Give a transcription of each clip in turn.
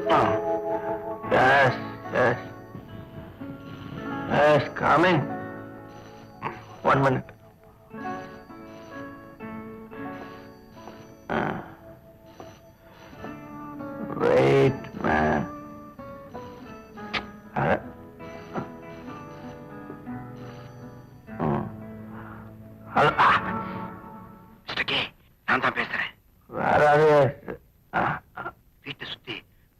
Yes, yes. Yes, coming. 1 minute. Wait, man. Hello. Mister K, நான் தான் பேசுறேன். Where are you? வீட்டை சுத்தி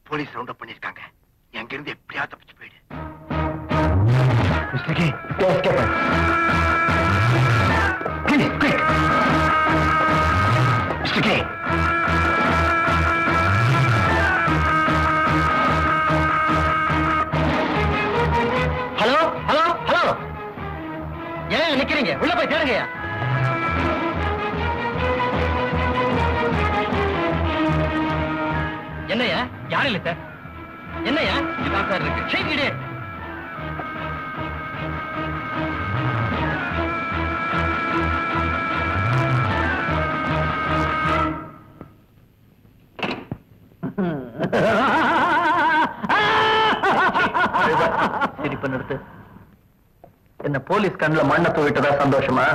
போலீஸ் ரவுண்ட் அப் பண்ணிருக்காங்க. நீ அங்கிருந்து எப்படியா தப்பிச்சு போயிடு. Mister K, Escape. quick, quick. Mister K. Hello hello hello, ஏன் நிக்கிறீங்க? உள்ள போய் தேடுங்கய்யா. என்னையா? யாரும் இல்ல சார். என்னையா? இதான் சார் இருக்கு. ஷேக்கிடு. சிரிப்பு நிறுத்து. என்ன போலீஸ் கண்ணுல மண்ணை தூவிட்டதா சந்தோஷமா?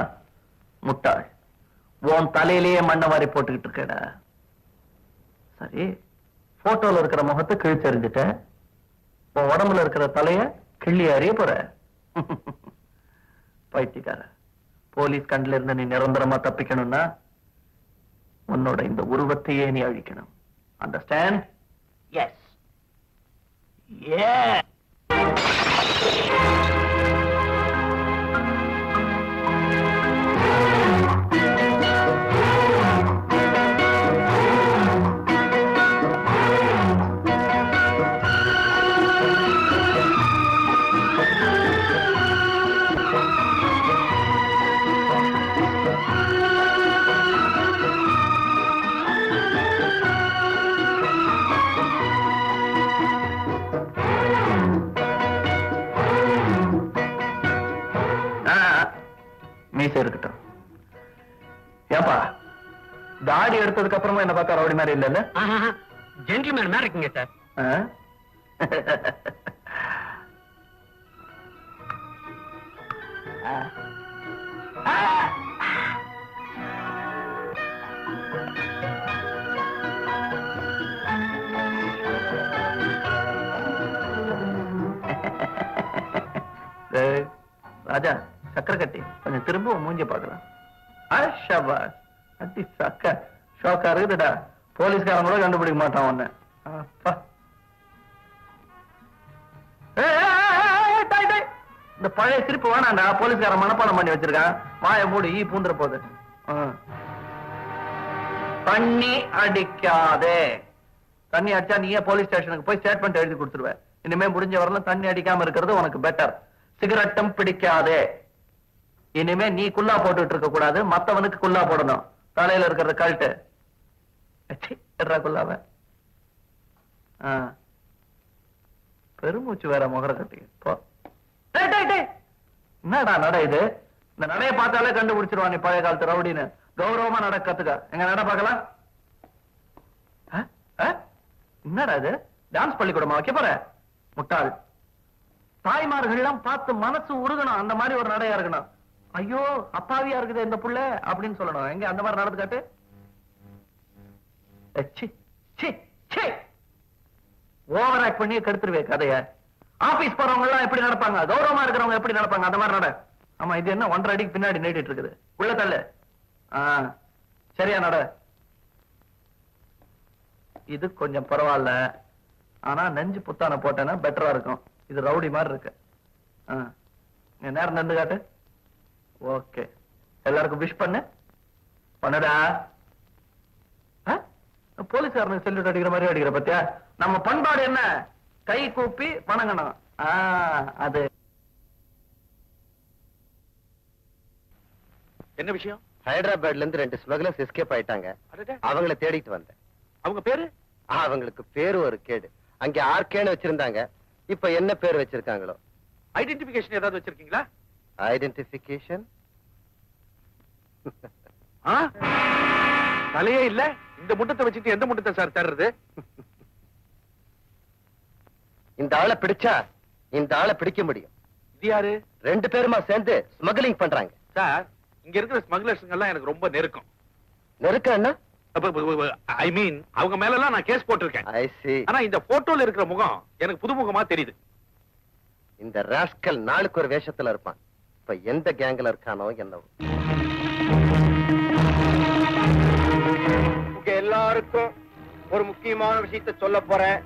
முட்டாள், உன் தலையிலேயே மண்ணை வாரி போட்டுக்கிட்டு இருக்கடா. சரி, போட்டோல இருக்கிற முகத்தை கிழிச்செறிஞ்சிட்ட, உன் உடம்புல இருக்கிற தலைய கிள்ளி அறிய போற. பைத்தியக்கார, போலீஸ் கண்ணுல இருந்து நீ நிரந்தரமா தப்பிக்கணும்னா உன்னோட இந்த உருவத்தையே நீ அழிக்கணும். அண்டர்ஸ்டாண்ட்? எஸ். Yeah. மீசை இருக்கட்டும். ஏப்பா, தாடி எடுத்ததுக்கு அப்புறமா என்ன பார்த்தா ரவுடி மாதிரி இல்ல? ஜென்டில்மேன் மாதிரி இருக்குங்க சார். ராஜா, சக்கரை கட்டி கொஞ்சம் திரும்ப மூஞ்சி பார்க்கலாம். அடி சக்க ஷோக்கா இருக்குதுடா. போலீஸ்காரன் கூட கண்டுபிடிக்க மாட்டான் உன்ன. இந்த பழைய சிரிப்பு வேணாண்டா. போலீஸ்காரன் மனப்பாடம் பண்ணி வச்சிருக்கான். வாய மூடி, ஈ பூந்துற போகுது. தண்ணி அடிக்காதே. தண்ணி அடிச்சா நீயே போலீஸ் ஸ்டேஷனுக்கு போய் ஸ்டேட்மெண்ட் எழுதி கொடுத்துருவ. இனிமே முடிஞ்ச வரலாம் தண்ணி அடிக்காம இருக்கிறது உனக்கு பெட்டர். சிகரெட்டும் பிடிக்காதே. இனிமே நீ குல்லா போட்டுட்டு இருக்க கூடாது, மத்தவனுக்கு குல்லா போடணும். தலையில இருக்கிறத கழட்டு. குல்லாவ பெருமூச்சு வேற முகர கட்டி போ. என்னடா நட இது? இந்த நடைய பார்த்தாலே கண்டுபிடிச்சிருவான் நீ பழைய காலத்து ரவுடின்னு. கௌரவமா நட கத்துக்க. எங்க நட பார்க்கலாம். என்னடா இது? டான்ஸ் பள்ளிக்கூடமா வைக்க போற? முட்டாள். தாய்மார்கள்லாம் பார்த்து மனசு உருகணும். அந்த மாதிரி ஒரு நடையா இருக்கணும். ஐயோ அப்பாவியா இருக்குது இந்த புள்ள அப்படின்னு சொல்லணும். எங்க அந்த மாதிரி நடந்து காட்டு. ஓவர் ஆக்ட் பண்ணி கெடுத்துருவே கதைய. ஆபீஸ் போறவங்க எல்லாம் எப்படி நடப்பாங்க, கௌரவமா இருக்கிறவங்க எப்படி நடப்பாங்க, அந்த மாதிரி நட. ஆமா, இது என்ன 1.5 அடிக்கு பின்னாடி நீட்டிட்டு இருக்குது? உள்ள தள்ளு. சரியா நட. இது கொஞ்சம் பரவாயில்ல. ஆனா நெஞ்சு புத்தான போட்டேன்னா பெட்டரா இருக்கும். இது ரவுடி மாதிரி இருக்கு. நேரம் நின்று காட்டு. ஓகே, எல்லாருக்கும் விஷ் பண்ணு. பண்ணுடா. போலீஸ்காரனுக்கு செல்யூட் அடிக்கிற மாதிரி அடிக்கிற பத்தியா? நம்ம பண்பாடு என்ன? கை கூப்பி வணங்கணும். அது என்ன விஷயம்? ஹைதராபாத்ல இருந்து 2 ஸ்மக்லர்ஸ் எஸ்கேப் ஆயிட்டாங்க. அவங்கள தேடிட்டு வந்தேன். அவங்க பேரு? அவங்களுக்கு பேரு ஒரு கேடு. அங்க ஆர்கேன்னு வச்சிருந்தாங்க. இப்ப என்ன பேர் வச்சிருக்காங்களோ. ஐடென்டிபிகேஷன் ஏதாவது வச்சிருக்கீங்களா? ஐடென்டிபிகேஷன் தலையே இல்ல. இந்த முட்டத்தை வச்சுட்டு எந்த முட்டத்தை சார் தர்றது? இந்த ஆளை பிடிச்சா இந்த ஆளை பிடிக்க முடியும். இது யாரு? 2 பேருமா சேர்ந்து ஸ்மக்லிங் பண்றாங்க. சார், இங்க இருக்கிற ஸ்மக்லர்ஸ் எல்லாம் எனக்கு ரொம்ப நெருக்கம். நெருக்கம்னா? ஐ மீன், அவங்க மேல எல்லாம் நான் கேஸ் போட்டிருக்கேன். ஐ see. ஆனா இந்த போட்டோல இருக்கிற முகம் எனக்கு புதுமுகமா தெரியுது. இந்த ராஸ்கல் நாளுக்கு ஒரு வேஷத்துல இருப்பான். இப்ப எந்த கேங்ல இருக்கானோ என்னவோ. உங்க எல்லாருக்கும் ஒரு முக்கியமான விஷயத்தை சொல்ல போறேன்.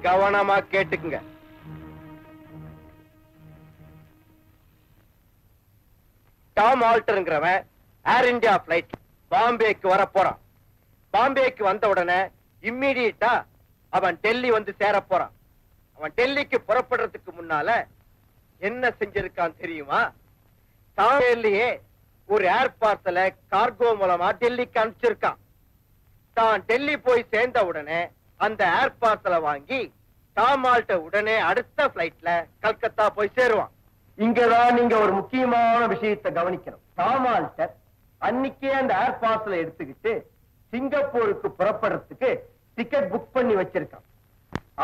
கவனமா கேட்டுக்குங்க. டாம் ஆல்டர்ங்கிறவன் ஏர் இந்தியா பிளைட் பாம்பேக்கு வர போறான். பாம்பேக்கு வந்த உடனே இம்மீடியட்டா அவன் டெல்லி வந்து சேர போறான். அவன் டெல்லிக்கு புறப்படுறதுக்கு முன்னால என்ன செஞ்சிருக்கான் தெரியுமா? தாம்பேலயே ஒரு ஏர் பார்சலை கார்கோ மூலமா டெல்லிக்கு அனுப்பிச்சிருக்கான். தான் டெல்லி போய் சேர்ந்த உடனே அந்த ஏர் பார்சலை வாங்கி டாமால்ட்ட உடனே அடுத்த பிளைட்ல கல்கத்தா போய் சேருவான். இங்கதான் நீங்க ஒரு முக்கியமான விஷயத்தை கவனிக்கணும். டாமால்ட்ட அன்னைக்கே அந்த ஏர் பார்சலை எடுத்துக்கிட்டு சிங்கப்பூருக்கு புறப்படுறதுக்கு டிக்கெட் புக் பண்ணி வச்சிருக்கான்.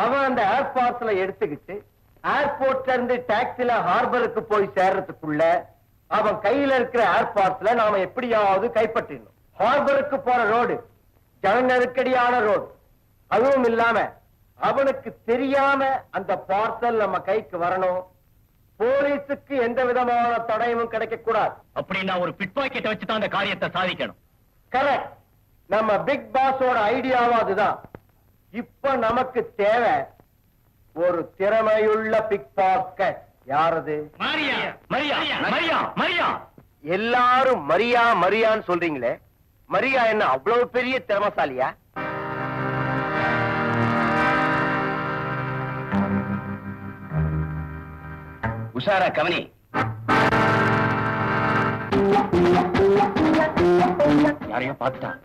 அவன் அந்த ஏர் பார்சலை எடுத்துக்கிட்டு ஏர்போர்ட்ல இருந்து டாக்ஸில ஹார்பருக்கு போய் சேர்றதுக்குள்ள அவன் கையில இருக்கிற ஏர் பார்சலை நாம எப்படியாவது கைப்பற்றிடணும். ஹார்பருக்கு போற ரோடு ஜன நெருக்கடியான ரோடு. அதுவும் இல்லாம அவனுக்கு தெரியாம அந்த பார்சல் நம்ம கைக்கு வரணும். போலீஸுக்கு எந்த விதமான தடயமும் கிடைக்க கூடாது. அப்படின்னா ஒரு பிட் பாக்கெட்டை வச்சு தான் அந்த காரியத்தை சாதிக்கணும். கரெக்ட். நம்ம பிக் பாஸோட ஐடியாவும் அதுதான். இப்ப நமக்கு தேவை ஒரு திறமையுள்ள பிக் பாக்கெட். யாரது? மரியா மரியா மரியா மரியா. எல்லாரும் மரியா மரியான்னு சொல்றீங்களே, மரியா என்ன அவ்வளவு பெரிய திறமைசாலியா? உஷாரா கவனி. யாரையும் பார்த்துட்டான்.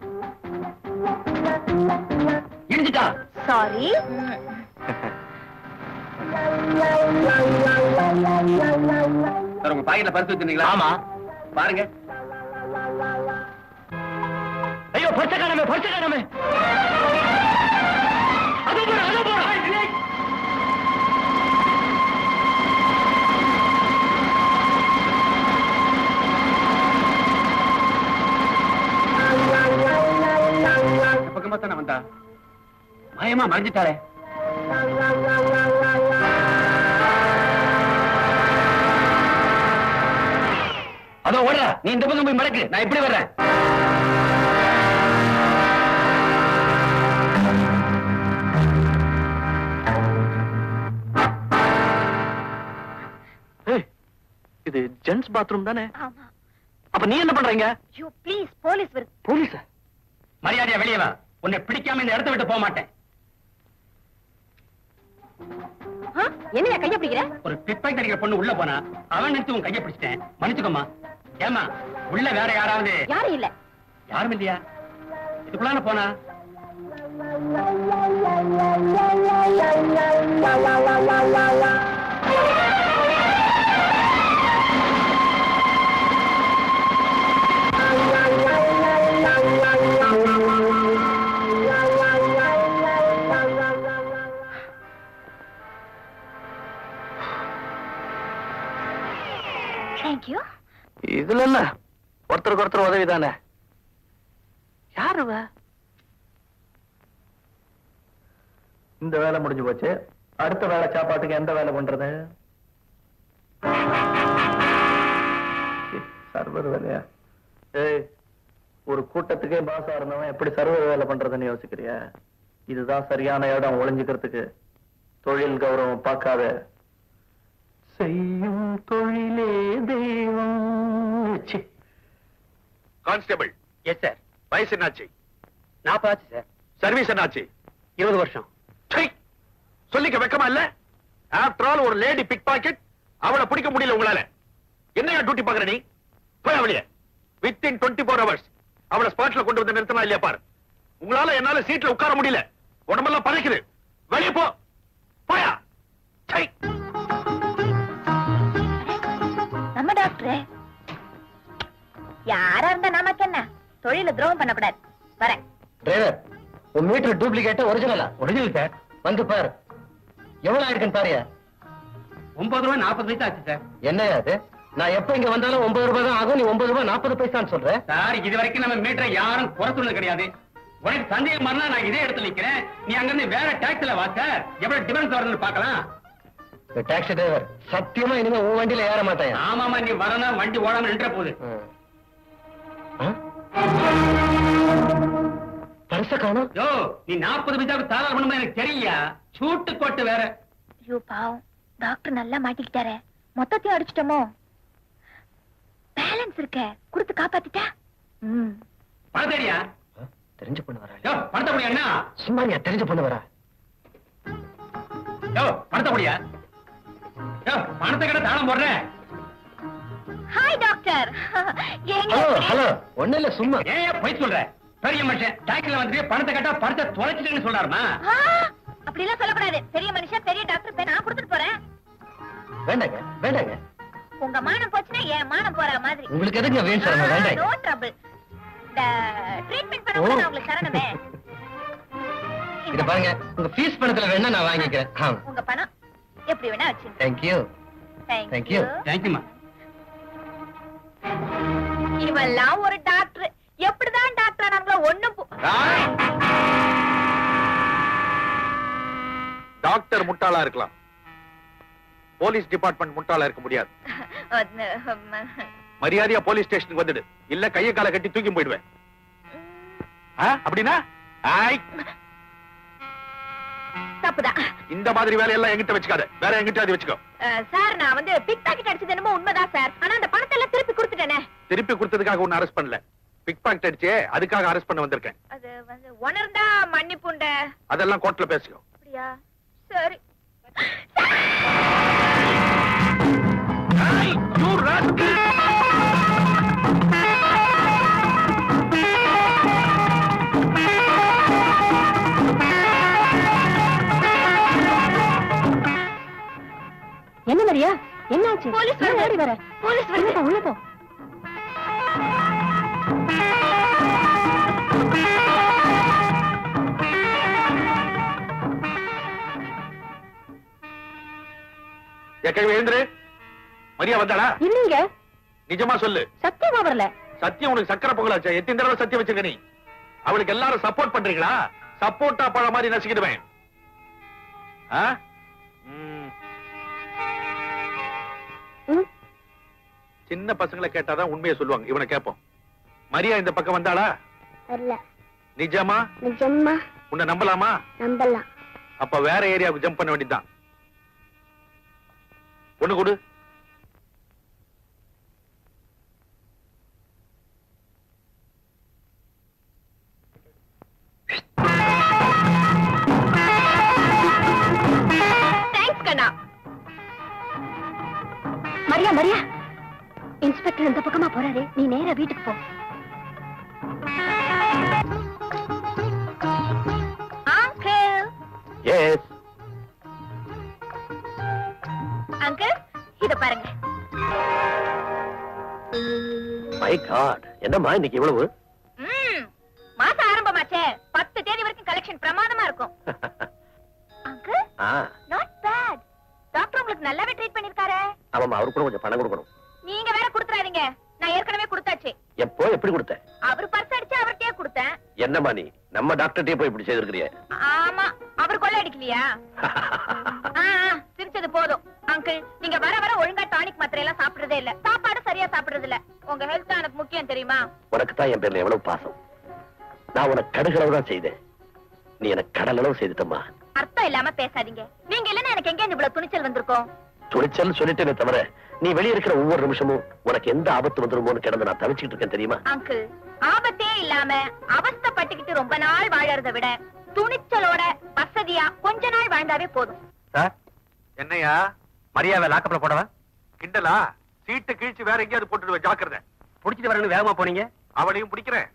இடிஞ்சிட்டா. சாரி. சார், உங்க பாக்கெட்ல பர்ஸ் வச்சிருந்தீங்களா? ஆமா, பாருங்க. ஐயோ, பர்ஸ் காணோமே, பர்ஸ் காணோமே. அதோ போற, அதோ போற. பக்கமா தானே வந்தா? பயமா மறைஞ்சிட்டாளே. அதோ ஓடுற. நீ இந்த பக்கம் போய் மடக்கு, நான் இப்படி வர்றேன். இது ஜென்ஸ் பாத்ரூம் தானே? ஆமா. அப்ப நீ என்ன பண்றீங்க? யூ ப்ளீஸ், போலீஸ் வருது. போலீஸ்? மரியாதையா வெளியே வா. உன்னை பிடிக்காம இந்த இடத்தை விட்டு போக மாட்டேன். என்னையா கைய பிடிக்கிற? ஒரு பிட்பாக்கெட் அடிக்கிற பொண்ணு உள்ள போனா அவன் நிறுத்தி உன் கையை பிடிச்சிட்டேன். மன்னிச்சுக்கோமா. ஏமா, உள்ள வேற யாராவது? யாரும் இல்ல. யாரும் இல்லையா? இதுக்குள்ளான போனா? Thank you. இதுல என்ன, ஒருத்தருக்கு ஒருத்தர் உதவிதானே. யாருவ? இந்த வேலை முடிஞ்சு போச்சு. அடுத்த வேலை சாப்பாட்டுக்கு எந்த வேலை பண்றது? சர்வர் வேலையா? ஏய், ஒரு கூட்டத்துக்கே பாசா இருந்தவன் எப்படி சர்வர் வேலை பண்றதுன்னு யோசிக்கிறியா? இதுதான் சரியான இடம் ஒளிஞ்சுக்கிறதுக்கு. தொழில் கௌரவம் பார்க்காத. செய்யும் தொழிலே தெய்வம். கான்ஸ்டபிள். Yes sir. வயசு என்னாச்சு? 40 ஆச்சு சார். சர்வீஸ் என்னாச்சு? 20 வருஷம். சொல்லிக்க வெக்கமா இல்ல? ஆஃப்டர் ஆல் ஒரு லேடி பிக் பாக்கெட், அவளை பிடிக்க முடியல உங்களால. என்னையா டியூட்டி பாக்குற நீ? போய் அவளைய வித்தின் 24 ஹவர்ஸ் அவளை ஸ்பாட்ல கொண்டு வந்து நிறுத்தனா இல்லையா பாரு. உங்களால என்னால சீட்ல உட்கார முடியல. உடம்பெல்லாம் பதைக்குது. வெளியே போ. போயா. நம்ம டாக்டர் யாரா இருந்தா நமக்கு என்ன? தொழில துரோகம் பண்ணக்கூடாது. வரேன். டிரைவர், உன் மீட்டர் டூப்ளிகேட்டா ஒரிஜினலா? Original sir. வந்து பாரு. எவ்வளவு ஆயிருக்குன்னு பாருயா. 9 ரூபாய் 40 பைசா ஆச்சு சார். என்னையா அது? நான் எப்ப இங்க வந்தாலும் 9 ரூபாய் தான் ஆகும், நீ 9 ரூபாய் 40 பைசான்னு சொல்ற. சார் இது வரைக்கும் நம்ம மீட்டரை யாரும் குறை சொன்னது கிடையாது. உனக்கு சந்தேகம் வரலாம், நான் இதே இடத்துல நிக்கிறேன். நீ அங்க இருந்து வேற டாக்ஸில வா சார். எவ்வளவு டிஃபரன்ஸ் வருதுன்னு பார்க்கலாம். டாக்ஸி டிரைவர் சத்தியமா இனிமே உன் வண்டியில ஏற மாட்டேன். ஆமாமா, நீ வரணும், வண்டி ஓடாம நின்ற போகுது. பரிச காணோம். யோ, நீ 40 பைசாவுக்கு தாராள பண்ணுமா எனக்கு தெரியா? சூட்டு கோட்டு வேற. ஐயோ பாவம், டாக்டர் நல்லா மாட்டிக்கிட்டாரே. மொத்தத்தையும் அடிச்சிட்டோமோ? பேலன்ஸ் இருக்க கொடுத்து காப்பாத்திட்டா. பணம் தெரியா? தெரிஞ்ச பொண்ணு வரா. யோ, பணத்தை முடியா என்ன? சும்மா நீ தெரிஞ்ச பொண்ணு வரா. யோ, பணத்தை முடியா? யோ, பணத்தை கடை தாளம் போடுறேன். Hi doctor. ஹலோ ஹலோ, ஒண்ணு இல்ல சும்மா. ஏன் போய் சொல்ற? பெரிய மனுஷன் டாக்டர்ல வந்துட்டு பணத்தை கேட்டா பணத்தை தொலைச்சிட்டுன்னு சொல்றாருமா? அப்படி எல்லாம் சொல்லக்கூடாது. பெரிய மனுஷன் பெரிய டாக்டர் போய் நான் கொடுத்துட்டு போறேன். வேண்டாங்க வேண்டாங்க. உங்க மானம் போச்சுன்னா என் மானம் போற மாதிரி. உங்களுக்கு எதுங்க வேணும் சார்? வேண்டாங்க. No trouble. ட்ரீட்மெண்ட் பண்ண கூட நான் உங்களுக்கு தரணுமே. இத பாருங்க, உங்க ஃபீஸ் பணத்துல வேணா நான் வாங்கிக்கிறேன். உங்க பணம் எப்படி வேணா வச்சுங்க. Thank you. Thank you. தேங்க்யூமா. இவெல்லாம் ஒரு டாக்டர். எப்படிதான் டாக்டர் ஆனாங்களோ ஒண்ணும் டாக்டர் முட்டாளா இருக்கலாம், போலீஸ் டிபார்ட்மெண்ட் முட்டாளா இருக்க முடியாது. மரியாதையா போலீஸ் ஸ்டேஷனுக்கு வந்துடு, இல்ல கைய கால கட்டி தூக்கி போயிடுவேன். அப்படின்னா தப்புதான். இந்த மாதிரி வேலையெல்லாம் எங்கிட்ட வச்சுக்காத, வேற எங்கிட்ட வச்சுக்கோ. சார் நான் வந்து பிக் பாக்கெட் அடிச்சது என்னமோ உண்மைதான் சார். ஆனா அந்த பணத்தை எல்லாம் திருப்பி கொடுத்துட்டேனே. திருப்பி கொடுத்ததுக்காக உன்னை அரெஸ்ட் பண்ணல, பிக் பாக்கெட் அடிச்சே அதுக்காக அரெஸ்ட் பண்ண வந்திருக்கேன். அது வந்து உணர்ந்தா மன்னிப்புண்ட. அதெல்லாம் கோர்ட்ல பேசிக்கோ. அப்படியா? சரி. என்ன மரியா? என்னாச்சு? போலீஸ் ஓடி வர. போலீஸ் வருது. உள்ள போ. எழுந்துரு. மரியா வந்தாளா? இல்லீங்க. நிஜமா சொல்லு. சத்தியமா வரல. சத்தியம் உனக்கு சக்கரை பொங்கலாச்சா? எத்தனை தடவை சத்தியம் வச்சிருக்க நீ? அவளுக்கு எல்லாரும் சப்போர்ட் பண்றீங்களா? சப்போர்ட்டா பழ மாதிரி நசிக்கிடுவேன். சின்ன பசங்களை கேட்டாதான் உண்மையை சொல்லுவாங்க, இவனை கேட்போம். மரியா இந்த பக்கம் வந்தாளா? வரல. நிஜமா? நிஜமா. உன்னை நம்பலாமா? நம்பலாம். அப்ப வேற ஏரியாவுக்கு ஜம்ப் பண்ண வேண்டியதுதான். ஒண்ணு கொடு. மரியா மரியா, இன்ஸ்பெக்டர் இந்த பக்கமா போறாரு, நீ நேரா வீட்டுக்கு போ. அங்கிள். எஸ். அங்கிள் இத பாருங்க. மை காட், என்னம்மா இன்னைக்கு இவ்வளவு? மாசம் ஆரம்பமாச்சே, 10 தேதி வரைக்கும் கலெக்ஷன் பிரமாதமா இருக்கும். Uncle not bad. டாக்டர் உங்களுக்கு நல்லாவே ட்ரீட் பண்ணிருக்காரே. ஆமாமா, அவருக்கு கூட கொஞ்சம் பணம் கொடுக்கணும். நீங்க வேற கொடுத்துறாதீங்க, நான் ஏற்கனவே கொடுத்தாச்சு. எப்போ எப்படி கொடுத்த? அவர் பர்ஸ் அடிச்சு அவர்கிட்டயே கொடுத்தேன். என்னம்மா நீ நம்ம டாக்டர்கிட்டயே போய் இப்படி செய்திருக்கிறியே? ஆமா, அவர் கொள்ளை அடிக்கலையா? சிரிச்சது போதும். அங்கிள் நீங்க வர வர ஒழுங்கா டானிக் மாத்திரை எல்லாம் சாப்பிடுறதே இல்ல, சாப்பாடு சரியா சாப்பிடுறது இல்ல. உங்க ஹெல்த் தான் எனக்கு முக்கியம் தெரியுமா? உனக்கு தான் என் பேர்ல எவ்வளவு பாசம். நான் உனக்கு கடுகளவு தான் செய்தேன், நீ எனக்கு கடல் அளவு செய்துட்டம்மா. அர்த்தம் இல்லாம பேசாதீங்க. நீங்க இல்லன்னா எனக்கு எங்க இவ்வளவு துணிச்சல் வந்திருக்கும்? துணிச்சல் சொல்லிட்டேனே தவிர, நீ வெளியே இருக்கிற ஒவ்வொரு நிமிஷமும் உனக்கு எந்த ஆபத்து வந்துருமோன்னு கிடந்து நான் தவிச்சுட்டு இருக்கேன் தெரியுமா? அங்கிள் ஆபத்தே இல்லாம அவஸ்தைப்பட்டுக்கிட்டு ரொம்ப நாள் வாழறத விட துணிச்சலோட வசதியா கொஞ்ச நாள் வாழ்ந்தாவே போதும். சார் என்னையா மரியாதை லாக்கப்ல போடவா? கிண்டலா? சீட்டை கிழிச்சு வேற எங்கேயாவது போட்டுடுவேன், ஜாக்கிரதை. புடிச்சிட்டு வரணும் வேகமா போனீங்க. அவளையும் பிடிக்கிறேன்,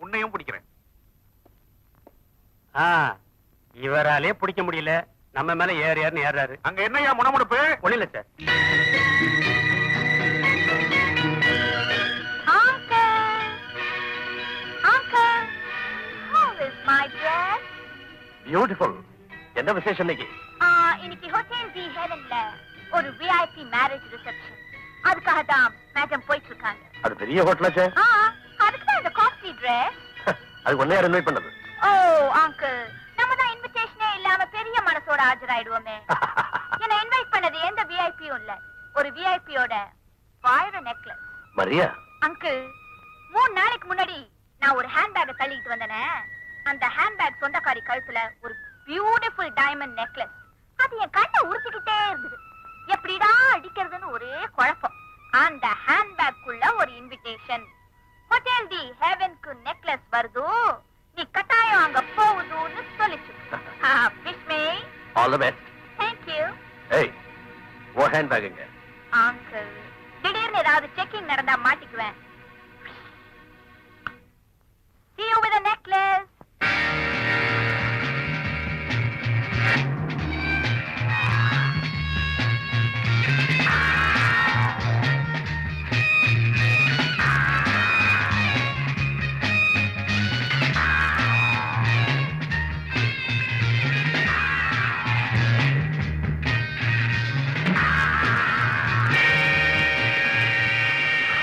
உன்னையும் பிடிக்கிறேன். இவராலே பிடிக்க முடியல, நம்ம மேல ஏறியாருன்னு ஏறாரு. அங்க என்னையா முனமுடுப்பு? ஒண்ணு இல்ல சார். பியூட்டிஃபுல். என்ன விசேஷம் இன்னைக்கு? இன்னைக்கு ஹோட்டல் தி ஹெவன்ல ஒரு விஐபி மேரேஜ் ரிசப்ஷன். அதுக்காக தான் மேடம் போயிட்டு இருக்காங்க. அது பெரிய ஹோட்டலா சார்? அதுக்கு தான் இந்த காஸ்ட்லி ட்ரெஸ். அது ஒண்ணே யார் இன்வைட் பண்ணது? ஓ அங்கிள், நம்ம தான் இன்விடேஷனே இல்லாம பெரிய மனசோட ஆஜராயிடுவோமே. என்ன இன்வைட் பண்ணது எந்த விஐபியும் இல்ல, ஒரு விஐபியோட வைர நெக்லஸ். மரியா அங்கிள், 3 நாளைக்கு முன்னாடி நான் ஒரு ஹேண்ட்பேக் தள்ளிட்டு வந்தேனே, அந்த ஹேண்ட்பேக் சொந்தக்காரி கழுத்துல ஒரு பியூட்டிஃபுல் டைமண்ட் நெக்லஸ். அது என் கண்ணை உறுத்திக்கிட்டே இருந்தது. எப்படிடா அடிக்கிறதுன்னு ஒரே குழப்பம். அந்த ஹேண்ட்பேக்குள்ள ஒரு இன்விடேஷன். ஹோட்டல் தி ஹெவனுக்கு நெக்லஸ் வருது, நீ கட்டாயம் அங்க போகுதுன்னு சொல்லிச்சு. Wish me all the best. Thank you. ஏய், ஓ ஹேண்ட் பேக்குங்க. அங்கிள், திடீர்னு ஏதாவது செக்கிங் நடந்தா மாட்டிக்குவேன். See you with a necklace.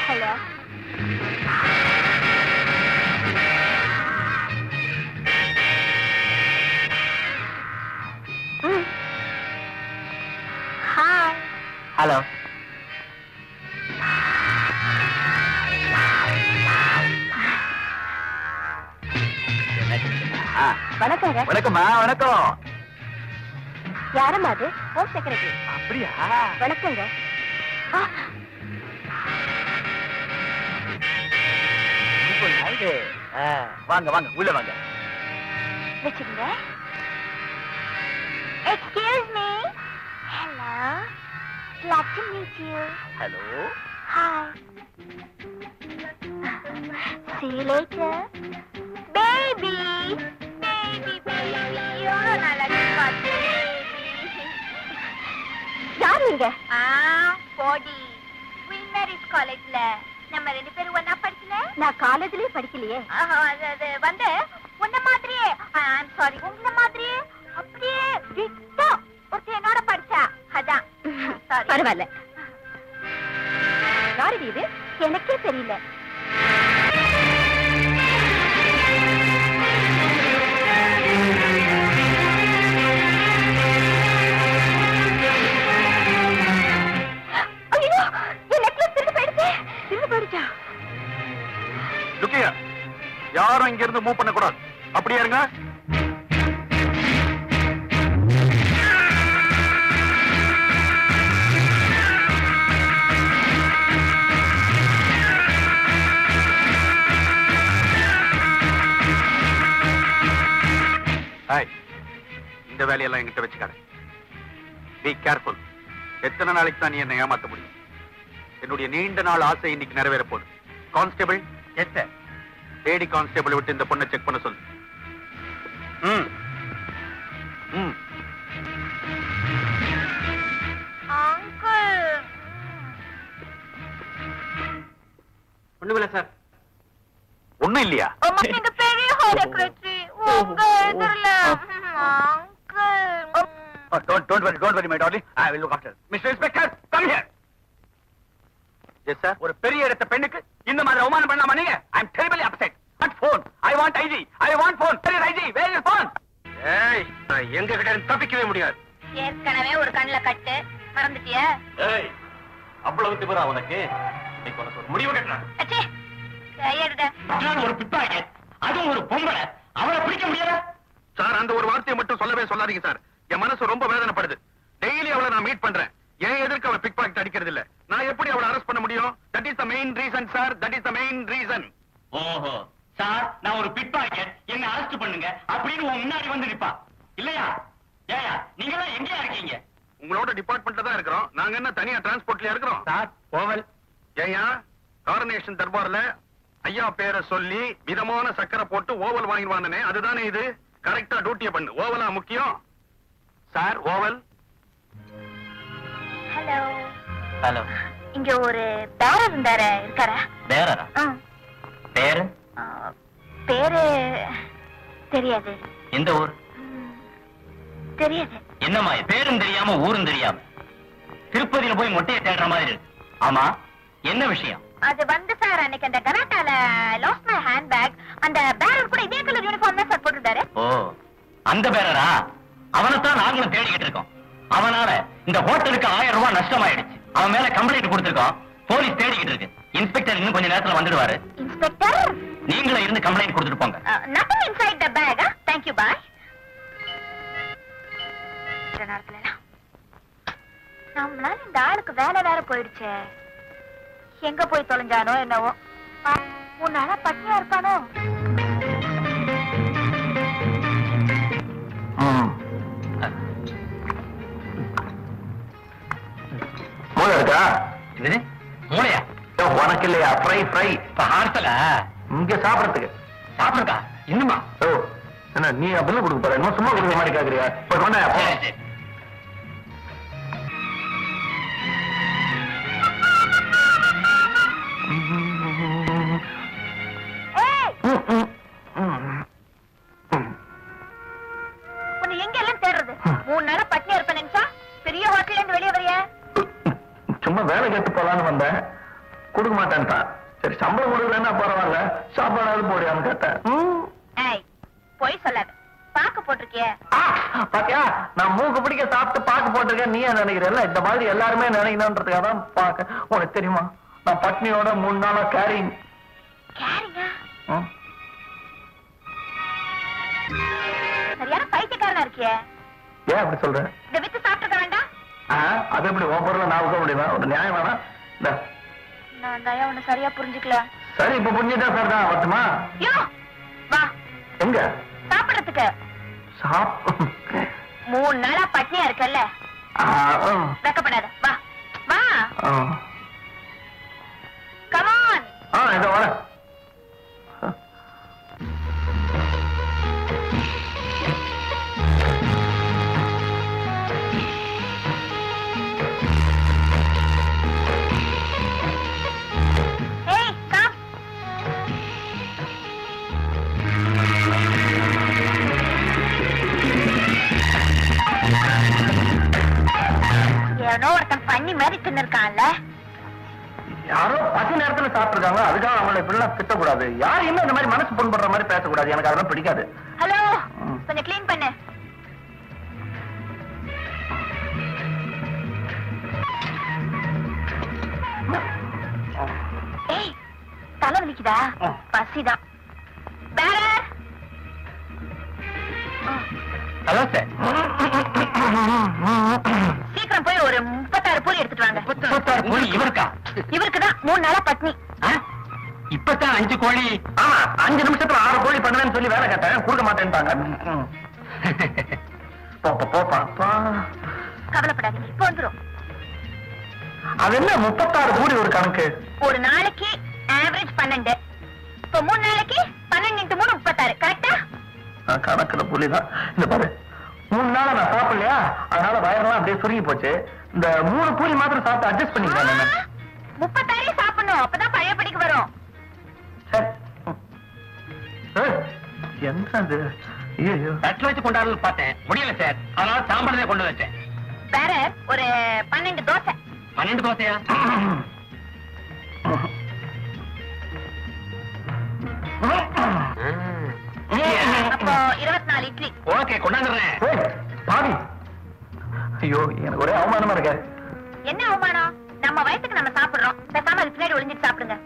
Hello. Hi. Hello. வணக்கங்க. வணக்கம்மா. வணக்கம். யாரம்மா அது? Home secretary. அப்படியா? வணக்கங்க. வாங்க வாங்க, உள்ள வாங்க. வச்சுக்கங்க. Excuse me. Hello. Glad to meet you. Hello. Hi. See you later. Baby. Baby, baby. எவ்வளவு நாளா பார்த்து. யார் நீங்க? போடி. Queen Mary's காலேஜ்ல நம்ம 2 பேரும் ஒண்ணா படிக்கல. நான் காலேஜ்லயே படிக்கலையே. அது வந்து உன்ன மாதிரியே, ஐம் சாரி, உன்ன மாதிரியே அப்படியே டிட்டோ ஒருத்தி என்னோட படிச்சா. அதான். சாரி. பரவாயில்ல. யாரு இது? எனக்கே தெரியல. ஐயோ, என் நெக்லஸ் திருடு போயிடுச்சு. திருடு போயிடுச்சா? லுக்கியா, யாரும் இங்க இருந்து மூவ் பண்ண கூடாது. அப்படியே இருங்க. ஹாய், இந்த வேலையெல்லாம் என்கிட்ட வச்சுக்காத. Be careful. எத்தனை நாளைக்கு தான் நீ என்னை ஏமாத்த முடியும்? என்னுடைய நீண்ட நாள் ஆசை இன்னைக்கு நிறைவேற போகுது. Constable. Yes sir. Lady constable விட்டு இந்த பொண்ணை செக் பண்ண சொல்லு. ம் ம். அங்கிள். ஒண்ணுமில்ல சார். ஒண்ணும் இல்லையா? அம்மா, நீங்க பெரிய ஹோம் செக்ரட்டரி. உங்க எதிரில. Uncle. Don't worry, my darling. I will look after. Mr. Inspector, come here. Yes, sir. ஒரு பெரிய இடத்த பெண்ணுக்கு இந்த மாதிரி அவமானம் பண்ணாம நீங்க? I am terribly upset. Not phone. I want IG. I want phone. Where is IG? Where is phone? ஏய், நான் எங்க கிட்ட இருந்து தப்பிக்கவே முடியாது. ஏற்கனவே ஒரு கண்ணுல கட்டு. மறந்துட்டியா? ஏய், அவ்வளவு திமிரா உனக்கு? இன்னைக்கு உனக்கு ஒரு முடிவு கட்டணும். அச்சே, கையெடுடா. ஒரு பிப்பாங்க, அதுவும் ஒரு பொம்பளை, அவளை பிடிக்க முடியல. சார், அந்த ஒரு வார்த்தையை மட்டும் சொல்லவே சொல்லாதீங்க சார். என் மனசு ரொம்ப வேதனைப்படுது. டெய்லி அவளை நான் மீட் பண்றேன். ஏன் எதற்கு அவ பிக் பாக்கெட் அடிக்கிறது இல்ல? நான் எப்படி அவளை அரெஸ்ட் பண்ண முடியும்? That is the main reason sir. That is the main reason. ஓஹோ சார், நான் ஒரு பிட் பாக்கெட், என்ன அரெஸ்ட் பண்ணுங்க அப்படின்னு உன் முன்னாடி வந்து நிப்பா இல்லையா? ஏயா, நீங்க எல்லாம் எங்கயா இருக்கீங்க? உங்களோட டிபார்ட்மெண்ட்ல தான் இருக்கிறோம். நாங்க என்ன தனியா டிரான்ஸ்போர்ட்லயா இருக்கிறோம்? Sir, oval. ஏயா, காரனேஷன் தர்பார்ல ஐயா பேரை சொல்லி விதமான சக்கரை போட்டு ஓவல் வாங்கிடுவானே, அதுதானே இது? கரெக்டா டியூட்டியை பண்ணு. ஓவலா முக்கியம் சார். ஓவல். ஹலோ. ஹலோ. இங்க ஒரு பேரர் இருந்தாரு, இருக்காரா? பேரரா? பேரு? பேரு தெரியாது. எந்த ஊர்? தெரியாது. என்னம்மா பேரும் தெரியாம ஊரும் தெரியாம திருப்பதியில போய் மொட்டையை தேடுற மாதிரி இருக்கு. ஆமா, என்ன விஷயம்? அது வந்து சார், அன்னைக்கு அந்த கராட்டால லாஸ்ட் மை ஹேண்ட்பேக், அந்த பேரர் கூட இதே கலர் யூனிஃபார்ம் தான் சார் போட்டுட்டாரு. ஓ, அந்த பேரரா? அவனைத்தான் நாங்களும் தேடிக்கிட்டு இருக்கோம். அவனால இந்த ஹோட்டலுக்கு 1000 ரூபாய் நஷ்டமாயிடுச்சு. அவன் மேல கம்ப்ளைண்ட் கொடுத்திருக்கோம். போலீஸ் தேடிக்கிட்டு இருக்கு. இன்ஸ்பெக்டர் இன்னும் கொஞ்ச நேரத்துல வந்துடுவாரு. இன்ஸ்பெக்டர், நீங்களே இருந்து கம்ப்ளைண்ட் கொடுத்துட்டு போங்க. nothing inside the bag. Thank you, bye. நம்மளால இந்த ஆளுக்கு வேலை வேற போயிடுச்சே. எங்க போய் தொலைஞ்சானோ என்னவோ. உன்னால பட்டியா இருப்பானோ? மூளை இருக்கா? இது மூளையா? உனக்கு இல்லையா? ஃப்ரை ஃப்ரை ஹார்த்தல இங்க சாப்பிடறதுக்கு. சாப்பிடுக்கா இன்னுமா? ஓ, என்ன நீ அப்படின்னு கொடுக்க போற? இன்னும் சும்மா கொடுக்குற மாதிரி கேக்குறியா? இப்ப கொண்டா போ. சரி, சரி. ஏய், உன்னை எங்க எல்லாம் தேடுறது? 3 நாளா பட்டினியா இருப்பேன் நினைச்சா பெரிய ஹோட்டல்ல இருந்து வெளியே வரைய? சும்மா வேலை கேட்டு போலான்னு வந்தேன். கொடுக்க மாட்டேன்ட்டான். சரி, சம்பளம் கொடுக்கலன்னா பரவாயில்ல, சாப்பாடாவது போடியான்னு கேட்டேன். ஏய், பொய் சொல்லாத. பாக்கு போட்டிருக்கியே. பாத்தியா, நான் மூக்கு பிடிக்க சாப்பிட்டு பாக்கு போட்டிருக்கேன். நீ ஏன் நினைக்கிறல்ல? இந்த மாதிரி எல்லாருமே நினைக்கணும்ன்றதுக்காக தான் பாக்க. உனக்கு தெரியுமா, நான் பட்னியோட 3 நாளா கேரிங். கேரிங்க? சரியான பைத்தியக்காரனா இருக்கியே. ஏன் அப்படி சொல்ற? இதை வித்து சாப்பிட்டுக்க வேண்டாம்? அது எப்படி உன் பொருளை நான் விற்க முடியுமா? ஒரு நியாயம் வேணா? நான் தயா உன்னை சரியா புரிஞ்சுக்கல. சரி, இப்ப புரிஞ்சுட்டா சார் தான் வரட்டுமா? யோ, வா. எங்க சாப்பிடுறதுக்கு. சாப் 3 நாளா பட்னியா இருக்கல்ல, வெக்கப்படாத. வா வா, கமான். இதோ வர. ஏய், கம். ஏனோ ஒருத்தன் பண்ணி மாதிரி தின்னுருக்கான்ல. யாரோ பசி நேரத்துல சாப்பிட்டுருக்காங்க, அதுக்காக அவங்களை இப்படிலாம் திட்டக்கூடாது. யாரையுமே இந்த மாதிரி மனசு புண்படுற மாதிரி பேசக்கூடாது. எனக்கு அதெல்லாம் பிடிக்காது. ஹலோ, கொஞ்சம் க்ளீன் பண்ணு. ஏய், தலை வலிக்குதா? பசிதான். பேரர். Hello sir. சீக்கிரம் போய் ஒரு 36 பூரி எடுத்துட்டு வாங்க. 36 கோழி இவருக்கா? இவருக்குதான் 3 நாளா பட்னி. இப்பதான் 5 கோழி. ஆமா, 5 நிமிஷத்துல 6 கோழி பண்ணுவேன்னு சொல்லி வேலை கேட்டேன், கொடுக்க மாட்டேன்ட்டாங்க. போப்பா. கவலைப்படாதீங்க, இப்ப வந்துரும். அது என்ன 36 கோடி ஒரு கணக்கு? ஒரு நாளைக்கு ஆவரேஜ் 12. இப்ப 3 நாளைக்கு 12 × 3 36. கரெக்டா? கணக்குல புள்ளிதான். இந்த பாரு, 3 நாளா நான் சாப்பிடலையா, அதனால வயரெல்லாம் அப்படியே சுருங்கி போச்சு. இந்த 3 பூரி மாத்திரம் சாப்பிட்டு அட்ஜஸ்ட் பண்ணிக்கலாம். 36 சாப்பிடணும், அப்பதான் பழைய படிக்கு வரும். என்னது? ஐயோ, தட்டில் வச்சு கொண்டாடுறது பார்த்தேன், முடியல சார். அதனால சாம்பார் கொண்டு வச்சேன். வேற ஒரு 12 தோசை. 12 தோசையா? அப்போ 24 இட்லி. ஓகே, கொண்டாந்துடுறேன். பாவி. ஐயோ, எனக்கு ஒரே அவமானமா இருக்க. என்ன அவமானம்? நம்ம வயசுக்கு நம்ம சாப்பிடுறோம், பேசாம அது பின்னாடி ஒளிஞ்சிட்டு சாப்பிடுங்க.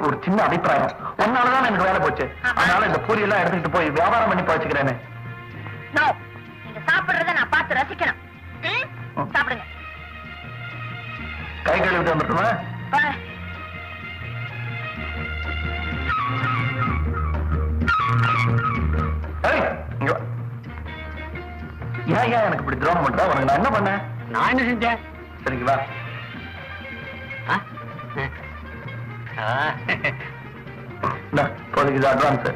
ஒரு சின்ன அபிப்பிராயம். உன்னாலதான் எனக்கு வேலை போச்சு. அதனால இந்த பூரி எல்லாம் எடுத்துக்கிட்டு போய் வியாபாரம் பண்ணி பழச்சுக்கிறேன்னு. நோ, நீங்க சாப்பிடுறத நான் பார்த்து ரசிக்கணும். சாப்பிடுங்க. கை கழுவிட்டு வந்துட்டுமா? ஏன் எனக்கு இப்படி துரோகம் பண்ற? உனக்கு நான் என்ன பண்ணேன்? நான் என்ன செஞ்சேன்? சரிங்க வா. இப்போதைக்கு இது அட்வான்ஸ்.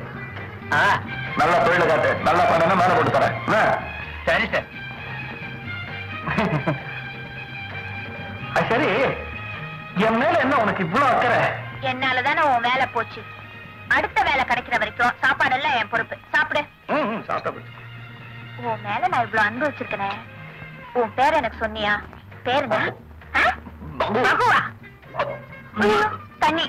நல்லா தொழில காட்டு, நல்லா பண்ணா மேல போட்டு தரேன். சரி சார். சரி, என் மேல என்ன உனக்கு இவ்வளவு அக்கறை? என்னாலதானே உன் வேலை போச்சு. அடுத்த வேலை கிடைக்கிற வரைக்கும் சாப்பாடு எல்லாம் என் பொறுப்பு. சாப்பிடு. சாப்பிட்ட உன் மேல நான் இவ்வளவு அன்பு வச்சிருக்கேன், உன் பேர் எனக்கு சொன்னியா? பேர் என்ன? ஆ? ரகுவா? ஐயோ, தண்ணி.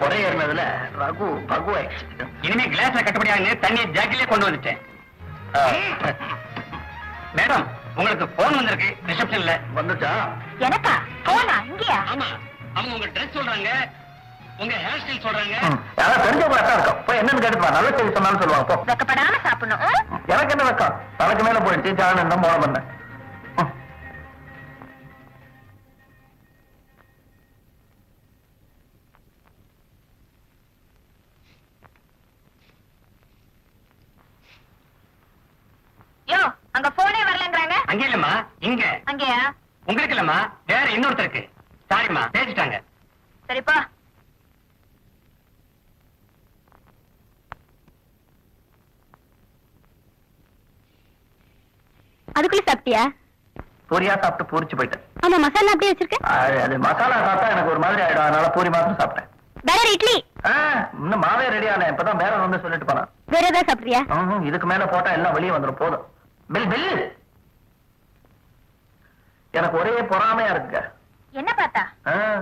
புறையேறினதுல ரகு பகு ஆயிடுச்சு. இனிமே கிளாஸ்ல கட்டுப்படியாக தண்ணியை ஜாக்கிலே கொண்டு வந்துட்டேன். மேடம், உங்களுக்கு போன் வந்திருக்கு ரிசப்ஷன்ல. வந்துச்சா? எனக்கா? போனா இங்கயா? ஆமா, அவங்க உங்க ட்ரெஸ் சொல்றாங்க, உங்க ஹேர் ஸ்டைல் சொல்றாங்க. யாராவது தெரிஞ்சவங்க தான் இருக்கும். போய் என்னன்னு கேட்டுப்பா. நல்ல செய்தி சொன்னாலும் சொல்லுவாங்க. போ. வெக்கப்படாம சாப்பிடணும். எனக்கு என்ன வெக்கம்? தலைக்கு மேல போயிடுச்சு. ஜான் என்ன மோளம் பண்ண. யோ, அங்க போனே வரலங்கறாங்க. அங்க இல்லம்மா, இங்க. அங்கயா? உங்களுக்கு இல்லம்மா, வேற இன்னொருத்தருக்கு. சாரிம்மா, பேசிட்டாங்க. சரிப்பா. அதுக்குள்ள சாப்பிட்டியா? பூரியா சாப்பிட்டு பூரிச்சு போயிட்டேன். ஆமா, மசாலா அப்படியே வச்சிருக்க. அது மசாலா சாப்பிட்டா எனக்கு ஒரு மாதிரி ஆயிடும். அதனால பூரி மாத்திரம் சாப்பிட்டேன். வேற இட்லி. இன்னும் மாவே ரெடி ஆன. இப்பதான் வேற வந்து சொல்லிட்டு போனான். வேற ஏதாவது சாப்பிடுறியா? இதுக்கு மேல போட்டா எல்லாம் வெளியே வந்துடும். போதும். Bill bill. எனக்கு ஒரே பொறாமையா இருக்குங்க. என்ன பார்த்தா?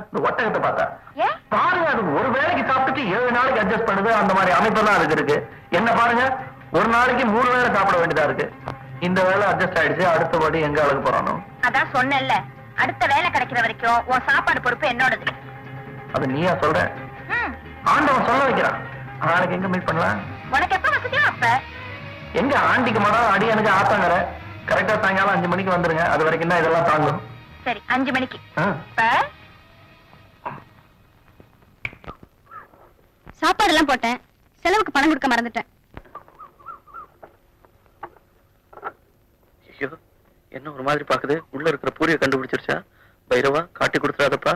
இந்த ஒட்டகத்தை பார்த்தா. ஏ? பாருங்க, அது ஒரு வேளைக்கு சாப்பிட்டுட்டு 7 நாளைக்கு அட்ஜஸ்ட் பண்ணுது. அந்த மாதிரி அமைப்பெல்லாம் அதுக்கு இருக்கு. என்ன பாருங்க, ஒரு நாளைக்கு 3 வேளை சாப்பிட வேண்டியதா இருக்கு. இந்த வேலை அட்ஜஸ்ட் ஆயிடுச்சு. அடுத்தபடி எங்க அழகு போறானோ? அதான் சொன்னேன்ல, அடுத்த வேலை கிடைக்கிற வரைக்கும் உன் சாப்பாடு பொறுப்பு என்னோடது. அது நீயா சொல்ற? ஆண்டவன் சொல்ல வைக்கிறான். நாளைக்கு எங்க மீட் பண்ணலாம்? உனக்கு எப்ப வசதியோ அப்ப. எங்க ஆண்டிக்கு மடம் அடியானுக்கு ஆத்தாங்கற. கரெக்டா சாயங்காலம் 5 மணிக்கு வந்துருங்க. அது வரைக்கும் தான் இதெல்லாம் தாங்கும். சரி, 5 மணிக்கு. சாப்பாடு எல்லாம் போட்டேன். செலவுக்கு பணம் கொடுக்க மறந்துட்டேன். ஐயோ, என்ன ஒரு மாதிரி பாக்குது. உள்ள இருக்கிற பூரியை கண்டுபிடிச்சிருச்சா? பைரவா, காட்டி கொடுத்துறாதப்பா.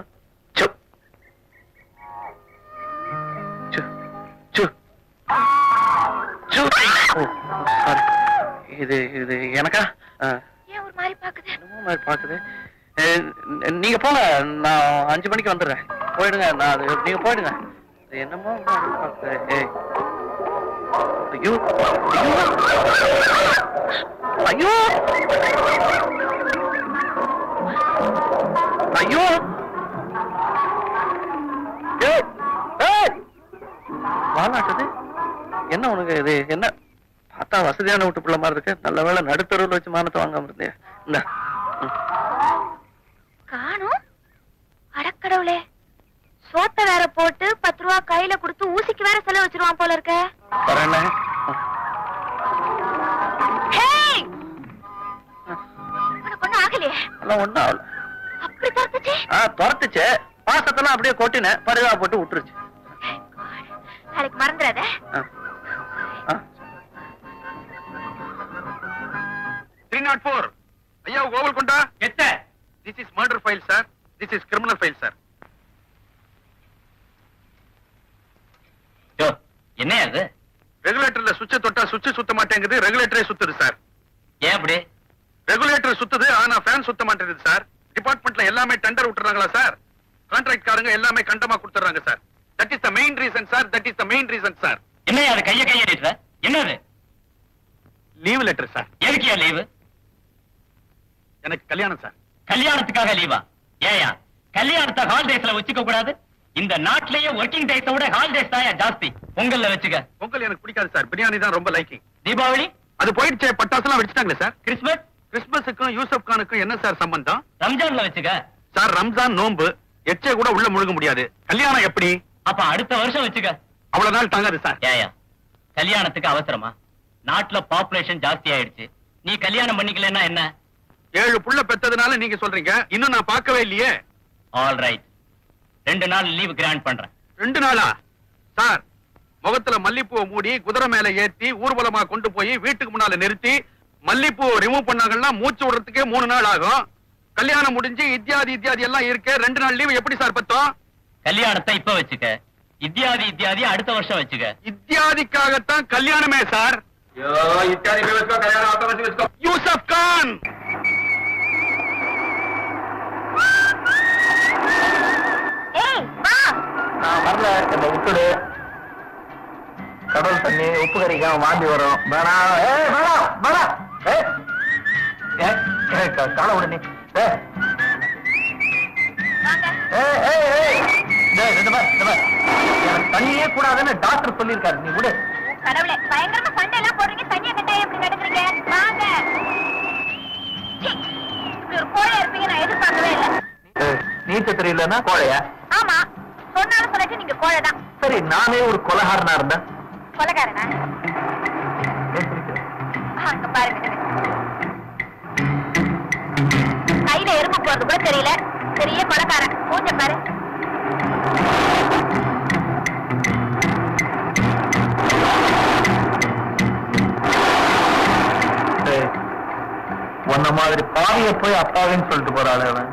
இது இது எனக்கா? ஏன் ஒரு மாதிரி பாக்குது? மாதிரி பாக்குது. நீங்க போங்க, நான் 5 மணிக்கு வந்துடுறேன். போயிடுங்க. நீங்க போயிடுங்க. என்னமோ ஐயோ ஐயோ ஐயோ வாலாட்டுது. என்ன உனக்கு இது? என்ன பார்த்தா வசதியான வீட்டு பிள்ளை மாதிரி இருக்கு. நல்ல வேளை நடுத்தருவில் வச்சு மானத்தை வாங்காம இருந்தேன். என்ன காணும்? அடக்கடவுளே, சோத்த வேற போட்டு 10 ரூபா கையில கொடுத்து ஊசிக்கு வேற செலவு வச்சிருவான் போல இருக்க. வரேன். உனக்கு ஒண்ணும் ஆகலையே? எல்லாம் ஒண்ணும் ஆகல. அப்படி துரத்துச்சு? துரத்துச்சு. பாசத்தெல்லாம் அப்படியே கொட்டினேன். பரிதா போட்டு விட்டுருச்சு. நாளைக்கு மறந்துடாத. 304. ஐயா, கோவல் கொண்டா. எத்த This is murder file, sir. This is criminal file, sir. யோ, என்ன அது? ரெகுலேட்டர்ல சுவிட்ச தொட்டா சுவிட்ச் சுத்த மாட்டேங்குது. ரெகுலேட்டரே சுத்துது சார். ஏன் அப்படி? ரெகுலேட்டர் சுத்துது, ஆனா ஃபேன் சுத்த மாட்டேங்குது சார். டிபார்ட்மெண்ட்ல எல்லாமே டெண்டர் விட்டுறாங்களா சார்? கான்ட்ராக்ட் காரங்க எல்லாமே கண்டமா கொடுத்துறாங்க sir. That is the main reason sir. That is the main reason sir. என்ன அது கையடிச்ச? என்னது? Leave letter sir. எதுக்கியா லீவு? எனக்கு கல்யாணம் சார். கல்யாணத்துக்காக லீவா? ஏயா, கல்யாணத்தை ஹாலிடேஸ்ல வச்சுக்க கூடாது? இந்த நாட்டிலேயே ஒர்க்கிங் டேஸை விட ஹாலிடேஸ் தான் ஜாஸ்தி. பொங்கல்ல வச்சுக்க. பொங்கல் எனக்கு பிடிக்காது சார். பிரியாணி தான் ரொம்ப லைக்கிங். தீபாவளி அது போயிடுச்சே. பட்டாசுலாம் வெடிச்சிட்டாங்களே சார். கிறிஸ்மஸ் கிறிஸ்மஸுக்கும் யூசப் கானுக்கும் என்ன சார் சம்பந்தம்? ரம்ஜான்ல வச்சுக்க. சார், ரம்ஜான் நோன்பு எச்சே கூட உள்ள முழுக முடியாது. கல்யாணம் எப்படி? அப்ப அடுத்த வருஷம் வச்சுக்க. அவ்வளவு நாள் தாங்காது சார். ஏயா, கல்யாணத்துக்கு அவசரமா? நாட்டுல பாப்புலேஷன் ஜாஸ்தி ஆயிடுச்சு. நீ கல்யாணம் பண்ணிக்கலன்னா என்ன? 7 புள்ள பெத்ததுனால நீங்க சொல்றீங்க. இன்னும் நான் பார்க்கவே இல்லையே. ஆல் ரைட், 2 நாள் லீவ் கிராண்ட் பண்றேன். 2 நாளா? சார், முகத்துல மல்லிப்பூவை மூடி குதிரை மேல ஏத்தி ஊர்வலமா கொண்டு போய் வீட்டுக்கு முன்னால நிறுத்தி மல்லிப்பூவை ரிமூவ் பண்ணாங்கன்னா மூச்சு விடுறதுக்கே 3 நாள் ஆகும். கல்யாணம் முடிஞ்சு இத்தியாதி எல்லாம் இருக்கு. 2 நாள் லீவ் எப்படி சார் பத்தோம்? கல்யாணத்தை இப்ப வச்சுக்க. இத்தியாதி அடுத்த வருஷம் வச்சுக்க. இத்தியாதிக்காகத்தான் கல்யாணமே சார். யூசப் கான். ஏய், வா. நான் வரல. என்ன விட்டுடு. கடல் தண்ணி உப்பு கறிக்காம வாந்தி வரும். வேணாம். வேணாம். கால உடனே வாங்க. எனக்கு தண்ணியே கூடாதுன்னு டாக்டர் சொல்லியிருக்காரு. நீ விடு. கடவுளே, பயங்கரமா சண்டை எல்லாம் போடுறீங்க, தண்ணிய கட்டாயம் எப்படி நடக்கிறீங்க? வாங்க. சீ, இப்படி ஒரு கோழை இருப்பீங்க நான் எதிர்பார்க்கவே இல்லை. நீச்ச தெரியலன்னா கோழையா? ஆமா, சொன்னாலும் சொல்லிட்டு நீங்க கோழைதான். சரி, நானே ஒரு கொலகாரனா இருந்தேன். கொலைகாரனா? அங்க பாருங்க, கையில எறும்பு போறது கூட தெரியல, பெரிய கொலைகாரன். மூஞ்ச பாரு. உன்ன மாதிரி பாவிய போய் அப்பாவின்னு சொல்லிட்டு போறாள் அவன்.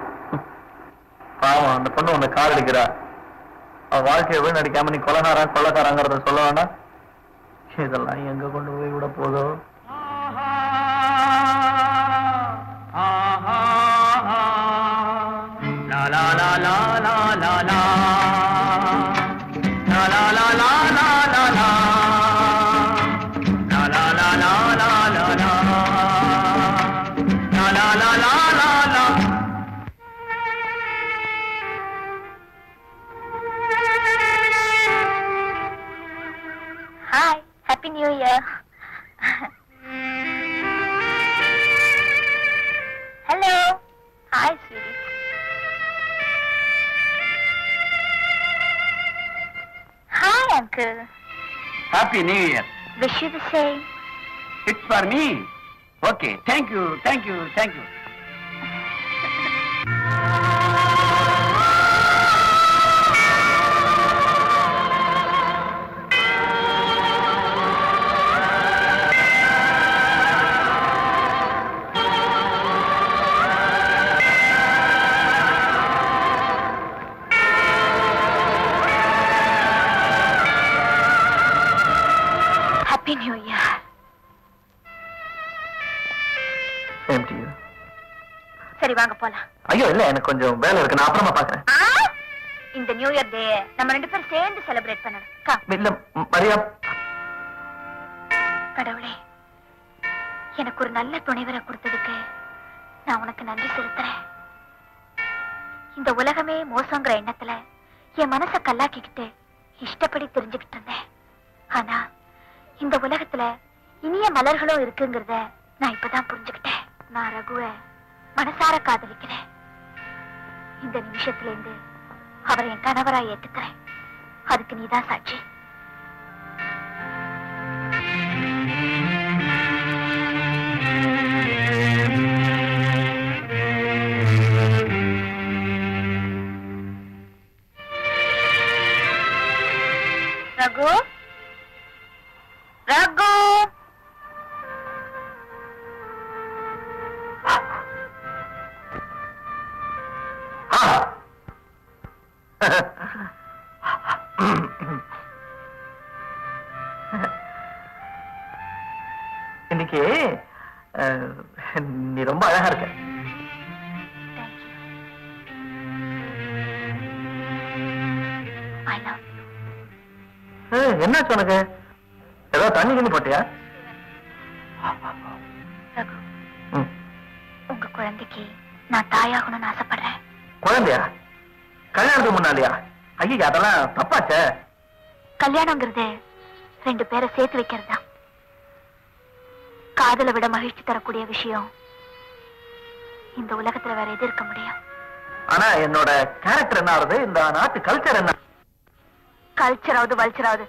பாவம், அந்த பொண்ணு உன்னை கால் அடிக்கிறா. அவ வாழ்க்கையை போய் நடிக்காம நீ கொலகாரங்கிறத சொல்ல வேண்டாம். இதெல்லாம் எங்க கொண்டு போய் விட போதோ? Hi, happy new year. Hello. Hi sweetie. Hi uncle. Happy new year. Wish you the same. It's for me. Okay, thank you thank you thank you. Happy new year. Same to you. சரி வாங்க போலாம். ஐயோ இல்ல, எனக்கு கொஞ்சம் வேலை இருக்கு, நான் அப்புறமா பாக்குறேன். இந்த நியூ இயர் டே நம்ம ரெண்டு பேரும் சேர்ந்து செலிப்ரேட் பண்ணணும். Come. இல்ல மரியா. கடவுளே, எனக்கு ஒரு நல்ல துணைவரை கொடுத்ததுக்கு நான் உனக்கு நன்றி செலுத்துறேன். இந்த உலகமே மோசங்கிற எண்ணத்துல என் மனசை கல்லாக்கிக்கிட்டு இஷ்டப்படி தெரிஞ்சுக்கிட்டு இருந்தேன். ஆனா இந்த உலகத்துல இனிய மலர்களும் இருக்குங்கிறத நான் இப்பதான் புரிஞ்சுக்கிட்டேன். நான் ரகுவை மனசார காதலிக்கிறேன். இந்த நிமிஷத்துல இருந்து அவரை என் கணவரா ஏத்துக்கிறேன். அதுக்கு நீதான் சாட்சி. ரகு, ரகு. இன்னைக்கு நீ ரொம்ப அழகா இருக்க. I love you. என்னாச்சு உனக்கு? ஏதோ தண்ணி கிண்ணி போட்டியா? ரகு, ம். உங்க குழந்தைக்கு நான் தாயாகணும்னு ஆசைப்படுறேன். குழந்தையா? கல்யாணத்துக்கு முன்னாலியா? ஐயா, அதெல்லாம் தப்பாச்சே. கல்யாணங்கிறது ரெண்டு பேரை சேர்த்து வைக்கிறது தான். காதலை விட மகிழ்ச்சி தரக்கூடிய விஷயம் இந்த உலகத்துல வேற எது இருக்க முடியும்? ஆனா என்னோட கேரக்டர் என்ன ஆகுது? இந்த நாட்டு கல்ச்சர் என்ன? கல்ச்சராவது வல்ச்சராவது.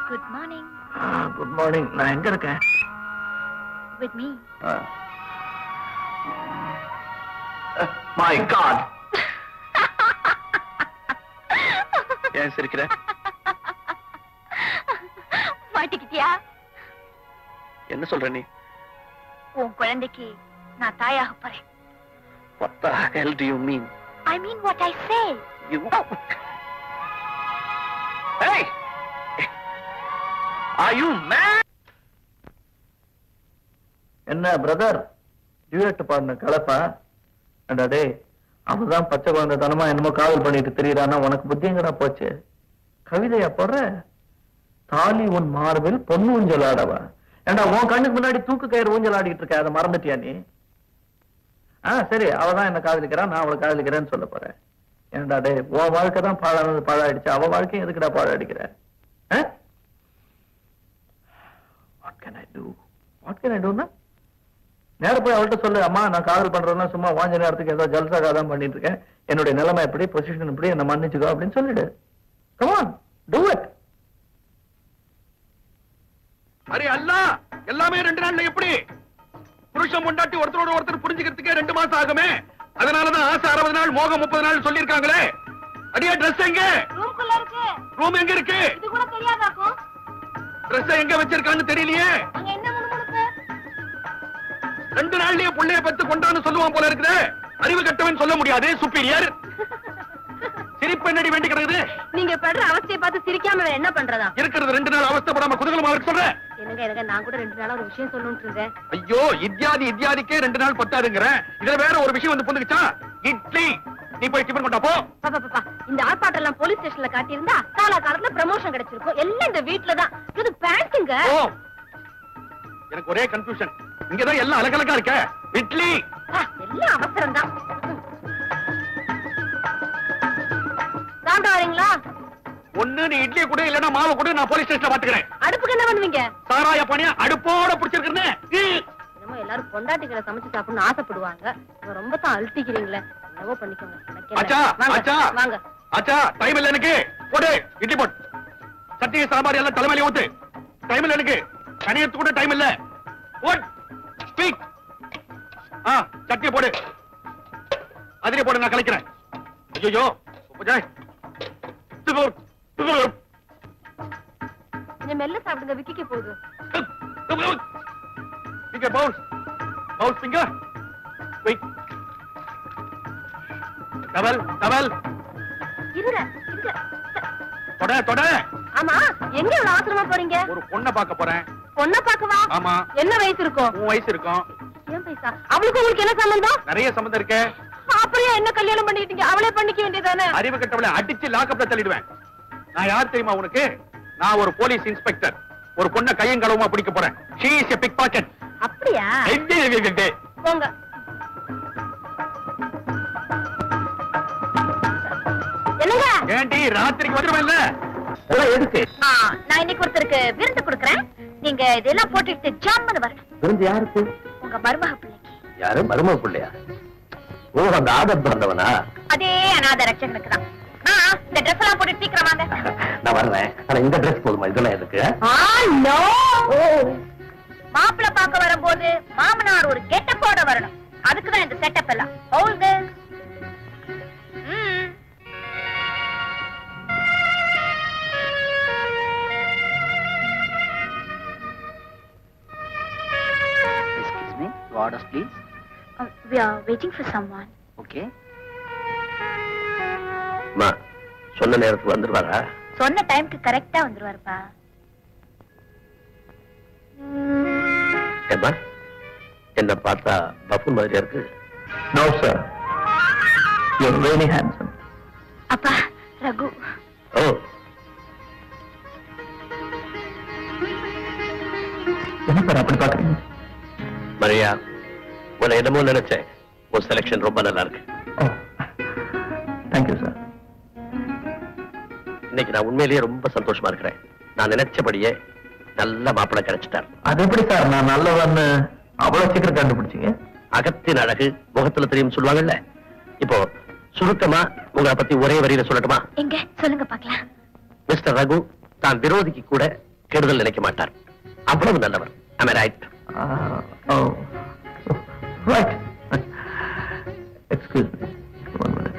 Good morning. Good morning. நான் எங்க இருக்கேன்? With me. My God. ஏன் சிரிக்கிற? மாட்டிக்கிட்டியா? என்ன சொல்ற நீ? உன் குழந்தைக்கு நான் தாயாக போறேன். What the hell do you mean? I mean what I say. You. Hey! Are you mad? என்ன பிரதர் டியூட் பாடின கலப்பா அடே அவதான் பச்சை குழந்தை தனமா என்னமோ காவல் பண்ணிட்டு தெரியுறானா உனக்கு புத்தி எங்கடா போச்சு கவிதையா போடுற தாலி உன் மார்பில் பொண்ணு ஊஞ்சல் ஆடவா ஏண்டா உன் கண்ணுக்கு முன்னாடி தூக்கு கயிறு ஊஞ்சல் ஆடிட்டு இருக்க அதை மறந்துட்டியா நீ சரி அவதான் என்ன காதலிக்கிறான் நான் அவளை காதலிக்கிறேன்னு சொல்ல போறேன் ஏண்டா டே உன் வாழ்க்கை தான் பாழாயிடுச்சு அவ வாழ்க்கையும் எதுக்குடா பாழடிக்கிற வாட் கேன் ஐ டூ நேர போய் அவள்கிட்ட சொல்லு அம்மா நான் காதல் பண்றேன்னா சும்மா வாஞ்ச நேரத்துக்கு ஏதோ ஜல்சாக தான் பண்ணிட்டு இருக்கேன் என்னுடைய நிலைமை எப்படி பொசிஷன் எப்படி என்ன மன்னிச்சுக்கோ அப்படின்னு சொல்லிடு கம் ஆன் டு இட் அரே அல்லா எல்லாமே 2 நாள்ல எப்படி புருஷன் பொண்டாட்டி ஒருத்தரோட ஒருத்தர் புரிஞ்சுக்கிறதுக்கே 2 மாசம் ஆகுமே அதனாலதான் ஆசை 60 நாள் மோகம் 30 நாள் சொல்லிருக்காங்களே அடியா Dress எங்க ரூம்குள்ள இருக்கு. ரூம் எங்க இருக்கு இது கூட தெரியாதாக்கும்? Dress எங்க வச்சிருக்கான்னு தெரியலையே அங்க என்ன முணுமுணுப்பு? 2 நாள்லயே புள்ளைய பத்து கொண்டான்னு சொல்லுவான் போல இருக்குது அறிவு கட்டவன் சொல்ல முடியாது சுப்பீரியர் சிரிப்பு என்னடி வேண்டி கிடக்குது நீங்க படுற அவஸ்தையை பார்த்து சிரிக்காம வேற என்ன பண்றதா? இருக்கிறது 2 நாள் அவஸ்தைப்படாம குதூகலமா இருக்கு சொல்றேன் என்னங்க நான் கூட 2 நாளா ஒரு விஷயம் சொல்லணும்னு இருந்தேன். ஐயோ இத்தியாதிக்கே 2 நாள் பத்தாதுங்கற இதுல வேற ஒரு விஷயம் வந்து புந்துக்குச்சா இட்லி நீ போய் டிபன் கொண்டா போ பாப்பா இந்த ஆர்ப்பாட்டம் எல்லாம் போலீஸ் ஸ்டேஷன்ல காட்டி இருந்தா காலகாலத்துல ப்ரமோஷன் கிடைச்சிருக்கும் எல்லாம் இந்த வீட்ல தான் இது பேங்க்குங்க. ஓ எனக்கு ஒரே கன்ஃபியூஷன் இங்கதான் எல்லாம் அலகலகா இருக்க இட்லி எல்லாம் அவசரம் தான். சாப்பிட வரீங்களா? ஒண்ணு நீ இட்லி கூட இல்லனா மாவு கூட நான் போலீஸ் ஸ்டேஷன்ல பாத்துக்கிறேன். அடுப்புக்கு என்ன பண்ணுவீங்க? சாராய பானியா அடுப்போட பிடிச்சிருக்கேன். என்னமோ எல்லாரும் பொண்டாட்டிகளை சமைச்சு சாப்பிடணும்னு ஆசைப்படுவாங்க. ரொம்ப தான் அழட்டிக்கிறீங்களே. என்னவோ பண்ணிக்கோங்க. ஆச்சா ஆச்சா வாங்க. ஆச்சா டைம் இல்ல எனக்கு. போடு இட்லி போடு. சட்டி சாம்பார் எல்லாம் தலைமையில ஊத்து. டைம் இல்ல எனக்கு. கனியத்து கூட டைம் இல்ல. போடு. ஸ்பீக். சட்டி போடு. அதிலே போடு நான் கலக்கிறேன். ஐயோ போஜாய். கொஞ்சம் மெல்ல சாப்பிடுங்க விக்கிக்க போகுது. Finger bounce. Bounce finger. Wait. Double. இருங்க. தொட. ஆமா எங்க இவ்வளவு அவசரமா போறீங்க? ஒரு பொண்ணை பார்க்க போறேன். பொண்ணை பார்க்கவா? ஆமா. என்ன வயசு இருக்கும்? 3 வயசு இருக்கும். ஏன் பைசா? அவளுக்கு உங்களுக்கு என்ன சம்பந்தம்? நிறைய சம்பந்தம் இருக்கே. அப்படியே என்ன கல்யாணம் பண்ணிட்டீங்க? அவளே பண்ணிக்க வேண்டியதானே? அறிவு கட்டவளை அடிச்சு லாக்கப்ல தள்ளிடுவேன். நான் யார் தெரியுமா உனக்கு? நான் ஒரு போலீஸ் இன்ஸ்பெக்டர். ஒரு பொண்ணை கையும் களவுமா பிடிக்க போறேன். She is a pickpocket. அப்படியா? போங்க. என்னங்க? ஏண்டி ராத்திரிக்கு வந்துருவேன்ல? எதுக்கு நான் இன்னைக்கு ஒருத்தருக்கு விருந்து கொடுக்கறேன். நீங்க இதெல்லாம் போட்டுட்டு ஜாம்னு வரணும். விருந்து யாருக்கு? உங்க மருமக பிள்ளைக்கு. யாரு மருமக பிள்ளையா? ஓ அந்த ஆதர் பிறந்தவனா? அதே அநாத ரட்சகனுக்கு தான். இந்த ட்ரெஸ் எல்லாம் போட்டு சீக்கிரம் வாங்க. நான் வர்றேன். ஆனா இந்த ட்ரெஸ் போதுமா? இதெல்லாம் எதுக்கு? மாப்பிள்ளை பார்க்க வரும்போது மாமனார் ஒரு கெட்டப்போட வரணும். அதுக்குதான் இந்த செட்டப் எல்லாம். Hold this. Excuse me, your orders please. We are waiting for someone. Okay. மா சொன்ன நேரத்துக்கு வந்துருவாரா? சொன்ன டைம்க்கு கரெக்ட்டா வந்துருவாருப்பா. ஏமா என்ன பார்த்தா பஃபூன் மாதிரியா இருக்கு? No sir, you are very handsome. அப்பா ரகு. ஓ என்ன சார் அப்படி பாக்குறீங்க? மரியா உன்னை என்னமோ நினைச்சேன். உன் செலக்ஷன் ரொம்ப நல்லா இருக்கு. ஓ தேங்க்யூ சார். இன்னைக்கு நான் உண்மையிலேயே ரொம்ப சந்தோஷமா இருக்கிறேன். நான் நினைச்சபடியே நல்ல மாப்பிள்ளை கிடைச்சிட்டார். அது எப்படி சார் நான் நல்லவன்னு அவ்வளவு சீக்கிரம் கண்டுபிடிச்சீங்க? அகத்தின் அழகு முகத்துல தெரியும் சொல்லுவாங்கல்ல. இப்போ சுருக்கமா உங்களை பத்தி ஒரே வரியில சொல்லட்டுமா? எங்க சொல்லுங்க பாக்கலாம். மிஸ்டர் ரகு தான் விரோதிக்கு கூட கெடுதல் நினைக்க மாட்டார். அவ்வளவு நல்லவர். Am I right? Right. Excuse me. One minute.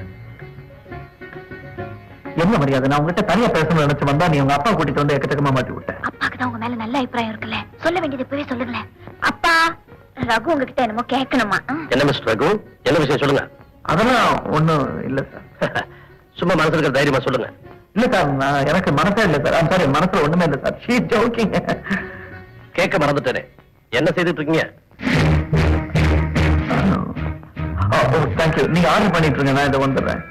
என்ன மரியாதை? நான் உங்ககிட்ட தனியா பேசணும்னு நினைச்சு வந்தா நீ உங்க அப்பா கூட்டிட்டு வந்து எக்கச்சக்கமா மாட்டி விட்ட. அப்பாக்கு தான் உங்க மேல நல்ல அபிப்பிராயம் இருக்குல்ல. சொல்ல வேண்டியது இப்பவே சொல்லுங்களேன். அப்பா ரகு உங்ககிட்ட என்னமோ கேட்கணுமா? என்ன மிஸ்டர் ரகு? என்ன விஷயம் சொல்லுங்க. அதெல்லாம் ஒண்ணும் இல்ல சார். சும்மா மனசுல இருக்கிற தைரியமா சொல்லுங்க. இல்ல சார், நான் எனக்கு மனசே இல்ல சார். சாரி, மனசுல ஒண்ணுமே இல்ல சார். She jogging. கேட்க மறந்துட்டேனே, என்ன செய்துட்டு இருக்கீங்க? தேங்க்யூ. நீங்க ஆர்டர் பண்ணிட்டு இருங்க, நான் இதை வந்துடுறேன்.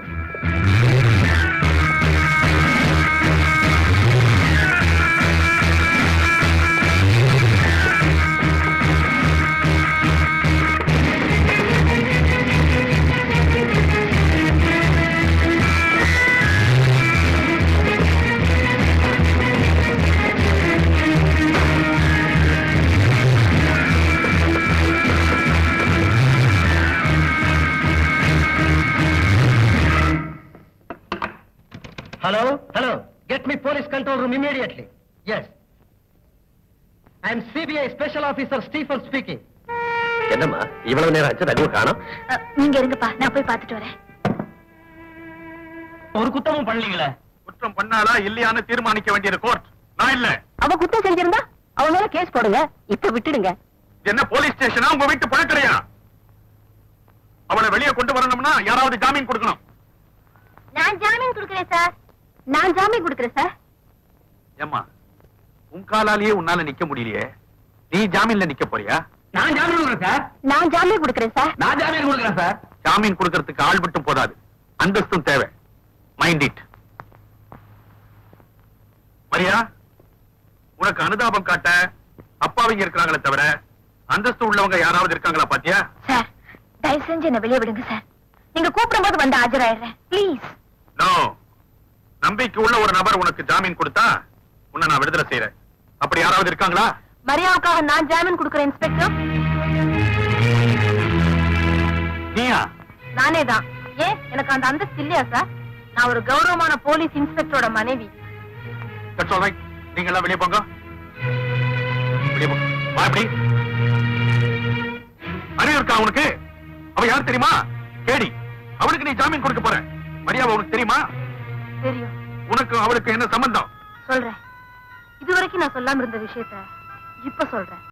Hello. Get me police control room immediately. Yes. I am CBI Special Officer Stephen speaking. என்னம்மா இவ்வளவு நேரம் ஆச்சு, ரகு காணோம்? நீங்க இருங்கப்பா, நான் போய் பார்த்துட்டு வரேன். ஒரு குத்தமும் பண்ணலீங்களே. குற்றம் பண்ணாலா இல்லையான்னு தீர்மானிக்க வேண்டியது கோர்ட், நான் இல்ல. அவ குத்தம் செஞ்சிருந்தா அவ மேல கேஸ் போடுங்க, இப்ப விட்டுடுங்க. இது என்ன போலீஸ் ஸ்டேஷனா உங்க வீட்டு பழக்கறையா? அவளை வெளியே கொண்டு வரணும்னா யாராவது ஜாமீன் கொடுக்கணும். நான் ஜாமீன் கொடுக்கிறேன் சார். ஏம்மா, உன் காலாலேயே உன்னால நிக்க முடியலையே, நீ ஜாமீன்ல நிக்க போறியா? நான் ஜாமீன் கொடுக்குறேன் சார். நான் ஜாமீன் கொடுக்கிறேன் சார். நான் ஜாமீன் கொடுக்குறேன் சார். ஜாமீன் கொடுக்கறதுக்கு ஆள் மட்டும் போதாது, அந்தஸ்தும் தேவை. Mind it. மரியா, உனக்கு அனுதாபம் காட்ட அப்பாவிங்க இருக்கிறாங்களே தவிர அந்தஸ்து உள்ளவங்க யாராவது இருக்காங்களா பாத்தியா? சார், தயவு செஞ்சு என்ன வெளியே விடுங்க சார். நீங்க கூப்பிடும் போது வந்து ஆஜராயிடுறேன், ப்ளீஸ். நோ. நம்பிக்கை உள்ள ஒரு நபர் உனக்கு ஜாமீன் கொடுத்தா உன்னை நான் விடுதலை செய்யறேன். அப்படி யாராவது இருக்காங்களா? மரியாவுக்காக நான் ஜாமீன் கொடுக்கிறேன் இன்ஸ்பெக்டர். நீயா? நானே தான். ஏன் எனக்கு அந்த அந்தஸ்து இல்லையா சார்? நான் ஒரு கௌரவமான போலீஸ் இன்ஸ்பெக்டரோட மனைவி. That's all right. நீங்க எல்லாம் வெளியே போங்க. வெளியே போங்க. வா இப்படி. அறிவு இருக்கா உனக்கு? அவ யார் தெரியுமா? கேடி. அவளுக்கு நீ ஜாமீன் கொடுக்க போற. மரியாதை உனக்கு தெரியுமா? தெரியும். உனக்கு அவளுக்கு என்ன சம்பந்தம்? சொல்றேன். இதுவரைக்கும் நான் சொல்லாம இருந்த விஷயத்த இப்ப சொல்றேன்.